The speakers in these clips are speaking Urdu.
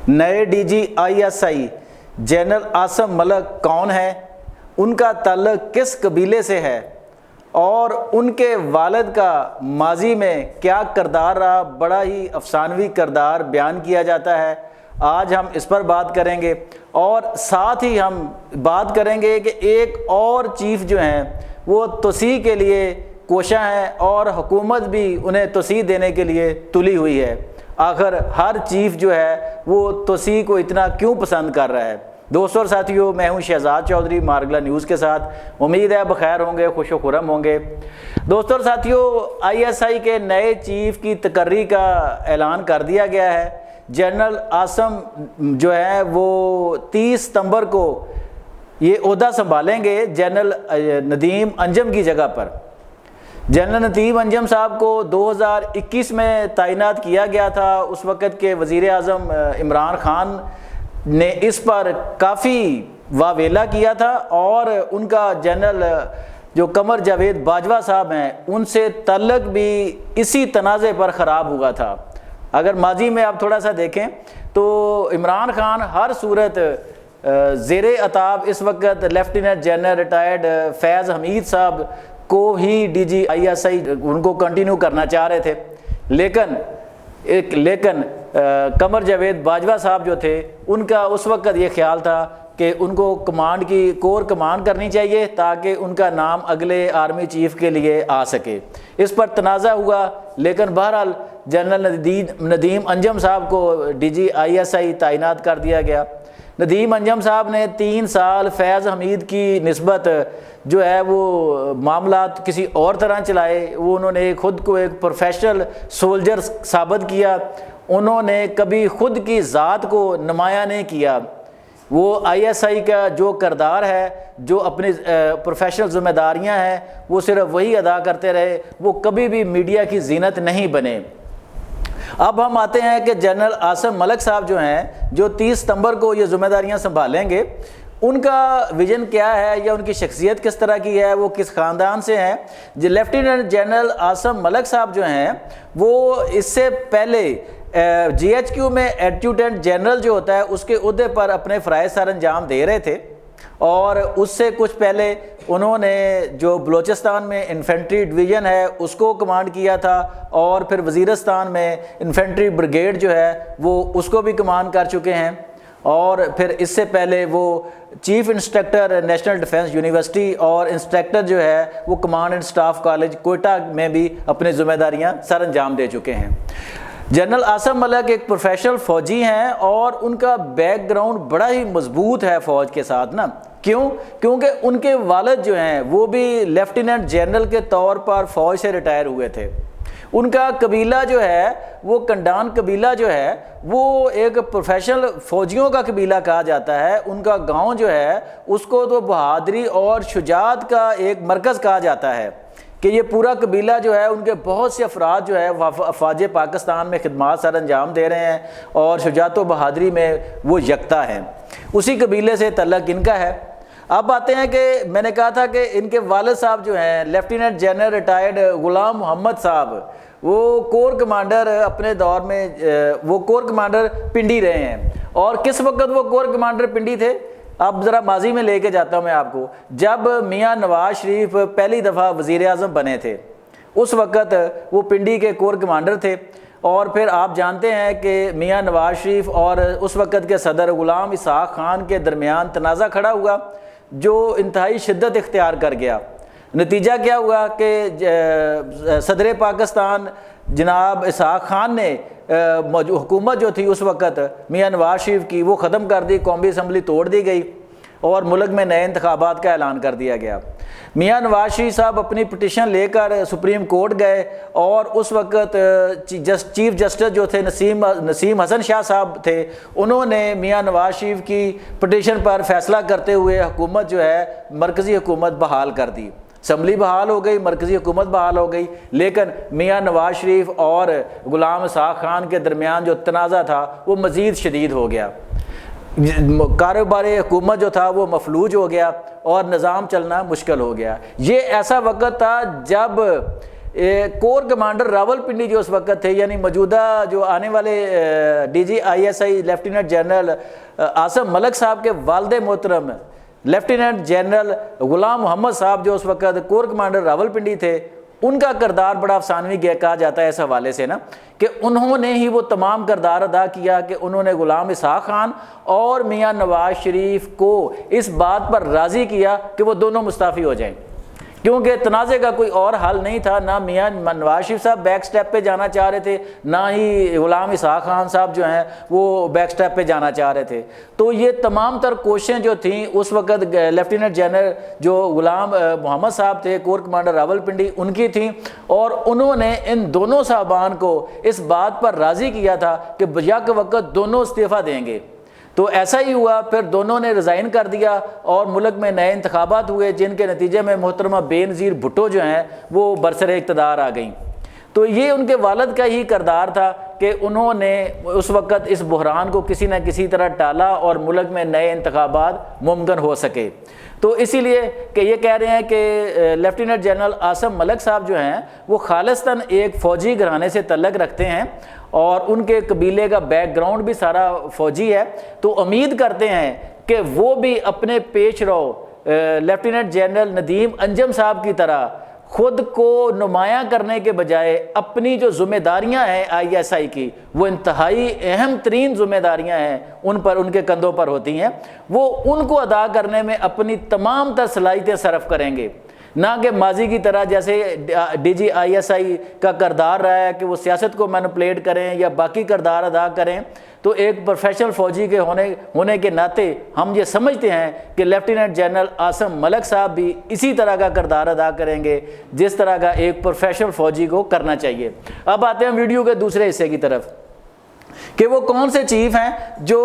نئے D G I S I general Asim Malik کون ہے، ان کا تعلق کس قبیلے سے ہے اور ان کے والد کا ماضی میں کیا کردار رہا، بڑا ہی افسانوی کردار بیان کیا جاتا ہے۔ آج ہم اس پر بات کریں گے، اور ساتھ ہی ہم بات کریں گے کہ ایک اور چیف جو ہیں وہ توسیع کے لیے کوشاں ہیں، اور حکومت بھی انہیں توسیع دینے کے لیے تلی ہوئی ہے۔ آخر ہر چیف جو ہے وہ توسیع کو اتنا کیوں پسند کر رہا ہے؟ دوستوں اور ساتھیوں، میں ہوں شہزاد چودھری مارگلا نیوز کے ساتھ، امید ہے بخیر ہوں گے، خوش و خرم ہوں گے۔ دوستوں اور ساتھیوں، آئی ایس آئی کے نئے چیف کی تقرری کا اعلان کر دیا گیا ہے۔ جنرل عاصم جو ہے وہ 30 ستمبر کو یہ عہدہ سنبھالیں گے جنرل ندیم انجم کی جگہ پر۔ جنرل ندیم انجم صاحب کو 2021 میں تعینات کیا گیا تھا۔ اس وقت کے وزیر اعظم عمران خان نے اس پر کافی واویلا کیا تھا، اور ان کا جنرل جو قمر جاوید باجوہ صاحب ہیں ان سے تعلق بھی اسی تنازع پر خراب ہوا تھا۔ اگر ماضی میں آپ تھوڑا سا دیکھیں تو عمران خان ہر صورت زیر عتاب اس وقت لیفٹیننٹ جنرل ریٹائرڈ فیض حمید صاحب کو ہی ڈی جی آئی ایس آئی ان کو کنٹینیو کرنا چاہ رہے تھے، لیکن قمر جاوید باجوہ صاحب جو تھے ان کا اس وقت یہ خیال تھا کہ ان کو کمانڈ کی کور کمانڈ کرنی چاہیے تاکہ ان کا نام اگلے آرمی چیف کے لیے آ سکے۔ اس پر تنازع ہوا، لیکن بہرحال جنرل ندیم انجم صاحب کو ڈی جی آئی ایس آئی تعینات کر دیا گیا۔ ندیم انجم صاحب نے 3 سال فیض حمید کی نسبت جو ہے وہ معاملات کسی اور طرح چلائے۔ وہ انہوں نے خود کو ایک پروفیشنل سولجر ثابت کیا، انہوں نے کبھی خود کی ذات کو نمایاں نہیں کیا۔ وہ آئی ایس آئی کا جو کردار ہے، جو اپنی پروفیشنل ذمہ داریاں ہیں، وہ صرف وہی ادا کرتے رہے، وہ کبھی بھی میڈیا کی زینت نہیں بنے۔ اب ہم آتے ہیں کہ جنرل عاصم ملک صاحب جو ہیں، جو 30 ستمبر کو یہ ذمہ داریاں سنبھالیں گے، ان کا ویژن کیا ہے یا ان کی شخصیت کس طرح کی ہے، وہ کس خاندان سے ہیں؟ لیفٹیننٹ جنرل عاصم ملک صاحب جو ہیں وہ اس سے پہلے جی ایچ کیو میں ایڈجوٹنٹ جنرل جو ہوتا ہے اس کے عہدے پر اپنے فرائض سر انجام دے رہے تھے، اور اس سے کچھ پہلے انہوں نے جو بلوچستان میں انفینٹری ڈویژن ہے اس کو کمانڈ کیا تھا، اور پھر وزیرستان میں انفینٹری بریگیڈ جو ہے وہ اس کو بھی کمانڈ کر چکے ہیں، اور پھر اس سے پہلے وہ chief instructor national defence university اور انسٹرکٹر جو ہے وہ command and staff college Quetta میں بھی اپنی ذمہ داریاں سر انجام دے چکے ہیں۔ جنرل عاصم ملک ایک پروفیشنل فوجی ہیں، اور ان کا بیک گراؤنڈ بڑا ہی مضبوط ہے فوج کے ساتھ نا۔ کیونکہ ان کے والد جو ہیں وہ بھی لیفٹیننٹ جنرل کے طور پر فوج سے ریٹائر ہوئے تھے۔ ان کا قبیلہ جو ہے وہ کنڈان قبیلہ جو ہے وہ ایک پروفیشنل فوجیوں کا قبیلہ کہا جاتا ہے۔ ان کا گاؤں جو ہے اس کو تو بہادری اور شجاعت کا ایک مرکز کہا جاتا ہے، کہ یہ پورا قبیلہ جو ہے ان کے بہت سے افراد جو ہے افواج پاکستان میں خدمات سر انجام دے رہے ہیں، اور شجاعت و بہادری میں وہ یکتا ہیں۔ اسی قبیلے سے تعلق ان کا ہے۔ اب آتے ہیں کہ میں نے کہا تھا کہ ان کے والد صاحب جو ہیں لیفٹیننٹ جنرل ریٹائرڈ غلام محمد صاحب، وہ کور کمانڈر اپنے دور میں وہ کور کمانڈر پنڈی رہے ہیں۔ اور کس وقت وہ کور کمانڈر پنڈی تھے؟ اب ذرا ماضی میں لے کے جاتا ہوں میں آپ کو۔ جب میاں نواز شریف پہلی دفعہ وزیر اعظم بنے تھے اس وقت وہ پنڈی کے کور کمانڈر تھے، اور پھر آپ جانتے ہیں کہ میاں نواز شریف اور اس وقت کے صدر غلام اسحاق خان کے درمیان تنازع کھڑا ہوا جو انتہائی شدت اختیار کر گیا۔ نتیجہ کیا ہوا کہ صدر پاکستان جناب اسحاق خان نے حکومت جو تھی اس وقت میاں نواز شریف کی وہ ختم کر دی، قومی اسمبلی توڑ دی گئی، اور ملک میں نئے انتخابات کا اعلان کر دیا گیا۔ میاں نواز شریف صاحب اپنی پٹیشن لے کر سپریم کورٹ گئے، اور اس وقت چیف جسٹس جو تھے نسیم حسن شاہ صاحب تھے، انہوں نے میاں نواز شریف کی پٹیشن پر فیصلہ کرتے ہوئے حکومت جو ہے مرکزی حکومت بحال کر دی۔ اسمبلی بحال ہو گئی، مرکزی حکومت بحال ہو گئی، لیکن میاں نواز شریف اور غلام اسحاق خان کے درمیان جو تنازع تھا وہ مزید شدید ہو گیا۔ کاروباری حکومت جو تھا وہ مفلوج ہو گیا، اور نظام چلنا مشکل ہو گیا۔ یہ ایسا وقت تھا جب کور کمانڈر راولپنڈی جو اس وقت تھے، یعنی موجودہ جو آنے والے DGISI لیفٹیننٹ جنرل عاصم ملک صاحب کے والد محترم لیفٹیننٹ جنرل غلام محمد صاحب جو اس وقت کور کمانڈر راولپنڈی تھے، ان کا کردار بڑا افسانوی کہا جاتا ہے اس حوالے سے نا، کہ انہوں نے ہی وہ تمام کردار ادا کیا کہ انہوں نے غلام اسحاق خان اور میاں نواز شریف کو اس بات پر راضی کیا کہ وہ دونوں مستعفی ہو جائیں، کیونکہ تنازع کا کوئی اور حل نہیں تھا، نہ میاں نواز شریف صاحب بیک سٹیپ پہ جانا چاہ رہے تھے، نہ ہی غلام اسحاق خان صاحب جو ہیں وہ بیک سٹیپ پہ جانا چاہ رہے تھے۔ تو یہ تمام تر کوششیں جو تھیں اس وقت لیفٹیننٹ جنرل جو غلام محمد صاحب تھے کور کمانڈر راولپنڈی ان کی تھیں، اور انہوں نے ان دونوں صاحبان کو اس بات پر راضی کیا تھا کہ یک وقت دونوں استعفیٰ دیں گے۔ تو ایسا ہی ہوا، پھر دونوں نے ریزائن کر دیا اور ملک میں نئے انتخابات ہوئے، جن کے نتیجے میں محترمہ بے نظیر بھٹو جو ہیں وہ برسر اقتدار آ گئیں۔ تو یہ ان کے والد کا ہی کردار تھا کہ انہوں نے اس وقت اس بحران کو کسی نہ کسی طرح ٹالا اور ملک میں نئے انتخابات ممکن ہو سکے۔ تو اسی لیے کہ یہ کہہ رہے ہیں کہ لیفٹیننٹ جنرل عاصم ملک صاحب جو ہیں وہ خالصتاً ایک فوجی گھرانے سے تعلق رکھتے ہیں اور ان کے قبیلے کا بیک گراؤنڈ بھی سارا فوجی ہے، تو امید کرتے ہیں کہ وہ بھی اپنے پیش رو لیفٹیننٹ جنرل ندیم انجم صاحب کی طرح خود کو نمایاں کرنے کے بجائے اپنی جو ذمہ داریاں ہیں ISI کی، وہ انتہائی اہم ترین ذمہ داریاں ہیں، ان کے کندھوں پر ہوتی ہیں، وہ ان کو ادا کرنے میں اپنی تمام تر صلاحیتیں صرف کریں گے، نہ کہ ماضی کی طرح جیسے DGISI کا کردار رہا ہے کہ وہ سیاست کو مینپولیٹ کریں یا باقی کردار ادا کریں۔ تو ایک پروفیشنل فوجی کے ہونے کے ناطے ہم یہ سمجھتے ہیں کہ لیفٹیننٹ جنرل عاصم ملک صاحب بھی اسی طرح کا کردار ادا کریں گے جس طرح کا ایک پروفیشنل فوجی کو کرنا چاہیے۔ اب آتے ہیں ویڈیو کے دوسرے حصے کی طرف کہ وہ کون سے چیف ہیں جو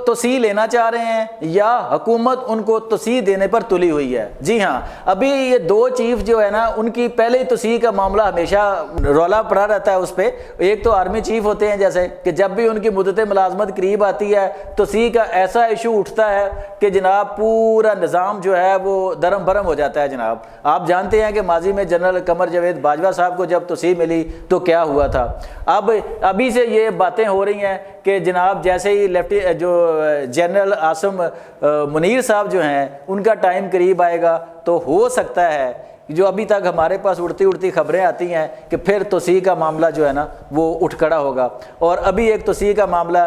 توسیع لینا چاہ رہے ہیں یا حکومت ان کو توسیع دینے پر تلی ہوئی ہے۔ جی ہاں، ابھی یہ دو چیف جو ہے نا ان کی پہلے ہی توسیع کا معاملہ ہمیشہ رولا پڑا رہتا ہے اس پہ۔ ایک تو آرمی چیف ہوتے ہیں جیسے کہ جب بھی ان کی مدت ملازمت قریب آتی ہے توسیع کا ایسا ایشو اٹھتا ہے کہ جناب پورا نظام جو ہے وہ درم برم ہو جاتا ہے۔ جناب آپ جانتے ہیں کہ ماضی میں جنرل قمر جاوید باجوہ صاحب کو جب توسیع ملی تو کیا ہوا تھا۔ ابھی سے یہ باتیں ہو رہی ہیں کہ جناب جیسے ہی جو جنرل عاصم منیر صاحب جو ہیں ان کا ٹائم قریب آئے گا تو ہو سکتا ہے جو ابھی تک ہمارے پاس اڑتی خبریں آتی ہیں کہ پھر توسیع کا معاملہ جو ہے نا وہ اٹھ کھڑا ہوگا۔ اور ابھی ایک توسیع کا معاملہ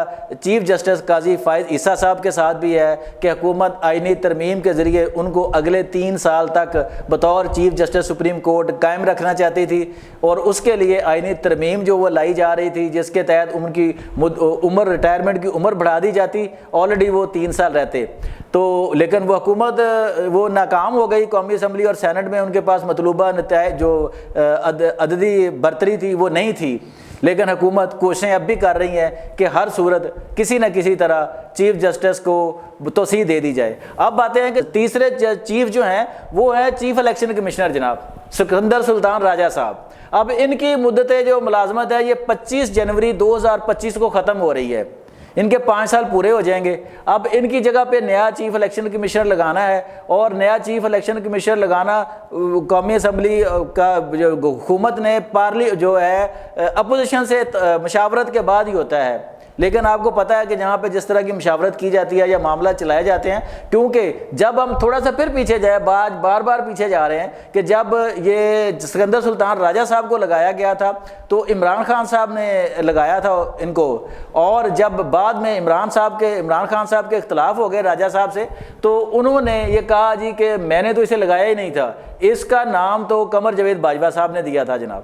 چیف جسٹس قاضی فائز عیسیٰ صاحب کے ساتھ بھی ہے کہ حکومت آئینی ترمیم کے ذریعے ان کو اگلے 3 سال تک بطور چیف جسٹس سپریم کورٹ قائم رکھنا چاہتی تھی، اور اس کے لیے آئینی ترمیم جو وہ لائی جا رہی تھی جس کے تحت ان کی عمر ریٹائرمنٹ کی عمر بڑھا دی جاتی، آلریڈی وہ 3 سال رہتے تو، لیکن وہ حکومت وہ ناکام ہو گئی۔ قومی اسمبلی اور سینٹ میں ان کے پاس مطلوبہ نتائج جو عددی برتری تھی وہ نہیں تھی، لیکن حکومت کوششیں اب بھی کر رہی ہیں کہ ہر صورت کسی نہ کسی طرح چیف جسٹس کو توسیع دے دی جائے۔ اب باتیں ہیں کہ تیسرے چیف جو ہیں وہ ہیں چیف الیکشن کمشنر جناب سکندر سلطان راجہ صاحب۔ اب ان کی مدت جو ملازمت ہے یہ 25 جنوری 2025 کو ختم ہو رہی ہے، ان کے 5 سال پورے ہو جائیں گے۔ اب ان کی جگہ پہ نیا چیف الیکشن کمشنر لگانا ہے، اور نیا چیف الیکشن کمشنر لگانا قومی اسمبلی کا حکومت نے جو ہے اپوزیشن سے مشاورت کے بعد ہی ہوتا ہے، لیکن آپ کو پتہ ہے کہ جہاں پہ جس طرح کی مشاورت کی جاتی ہے یا معاملہ چلائے جاتے ہیں، کیونکہ جب ہم تھوڑا سا پھر پیچھے جائیں بار پیچھے جا رہے ہیں کہ جب یہ سکندر سلطان راجہ صاحب کو لگایا گیا تھا تو عمران خان صاحب نے لگایا تھا ان کو، اور جب بعد میں عمران خان صاحب کے اختلاف ہو گئے راجہ صاحب سے تو انہوں نے یہ کہا جی کہ میں نے تو اسے لگایا ہی نہیں تھا، اس کا نام تو قمر جاوید باجوہ صاحب نے دیا تھا جناب۔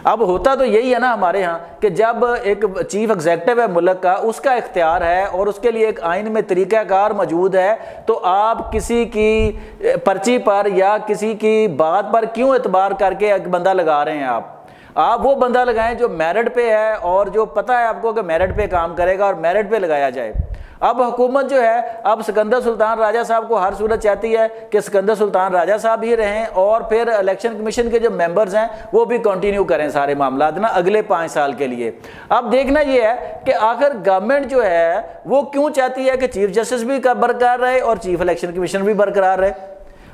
اب ہوتا تو یہی ہے نا ہمارے ہاں کہ جب ایک چیف ایگزیکٹو ہے ملک کا، اس کا اختیار ہے اور اس کے لیے ایک آئین میں طریقہ کار موجود ہے، تو آپ کسی کی پرچی پر یا کسی کی بات پر کیوں اعتبار کر کے ایک بندہ لگا رہے ہیں؟ آپ وہ بندہ لگائیں جو میرٹ پہ ہے اور جو پتہ ہے آپ کو کہ میرٹ پہ کام کرے گا، اور میرٹ پہ لگایا جائے۔ اب حکومت جو ہے اب سکندر سلطان راجہ صاحب کو ہر صورت چاہتی ہے کہ سکندر سلطان راجہ صاحب ہی رہیں، اور پھر الیکشن کمیشن کے جو ممبرز ہیں وہ بھی کنٹینیو کریں سارے معاملات نا اگلے 5 سال کے لیے۔ اب دیکھنا یہ ہے کہ آخر گورنمنٹ جو ہے وہ کیوں چاہتی ہے کہ چیف جسٹس بھی برقرار رہے اور چیف الیکشن کمیشن بھی برقرار رہے؟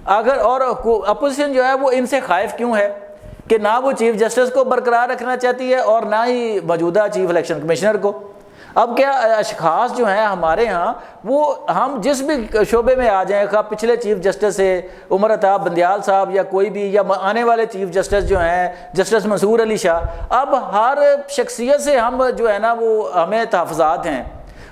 اور اپوزیشن جو ہے وہ ان سے خائف کیوں ہے کہ نہ وہ چیف جسٹس کو برقرار رکھنا چاہتی ہے اور نہ ہی موجودہ چیف الیکشن کمشنر کو۔ اب کیا اشخاص جو ہیں ہمارے ہاں، وہ ہم جس بھی شعبے میں آ جائیں، خواہ پچھلے چیف جسٹس سے عمر عطا بندیال صاحب یا کوئی بھی، یا آنے والے چیف جسٹس جو ہیں جسٹس منصور علی شاہ، اب ہر شخصیت سے ہم جو ہے نا وہ ہمیں تحفظات ہیں۔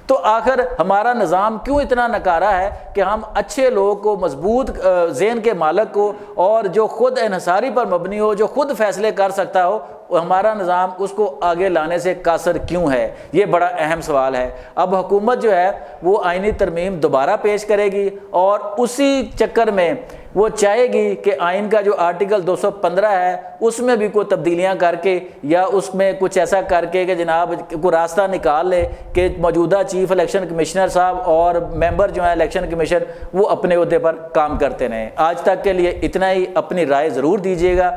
تو آخر ہمارا نظام کیوں اتنا نکارا ہے کہ ہم اچھے لوگوں کو، مضبوط ذہن کے مالک کو، اور جو خود انحصاری پر مبنی ہو، جو خود فیصلے کر سکتا ہو، ہمارا نظام اس کو آگے لانے سے قاصر کیوں ہے؟ یہ بڑا اہم سوال ہے۔ اب حکومت جو ہے وہ آئینی ترمیم دوبارہ پیش کرے گی، اور اسی چکر میں وہ چاہے گی کہ آئین کا جو آرٹیکل 215 ہے اس میں بھی کوئی تبدیلیاں کر کے، یا اس میں کچھ ایسا کر کے کہ جناب کوئی راستہ نکال لے کہ موجودہ چیف الیکشن کمشنر صاحب اور ممبر جو ہیں الیکشن کمیشن وہ اپنے عہدے پر کام کرتے رہیں۔ آج تک کے لیے اتنا ہی، اپنی رائے ضرور دیجیے گا۔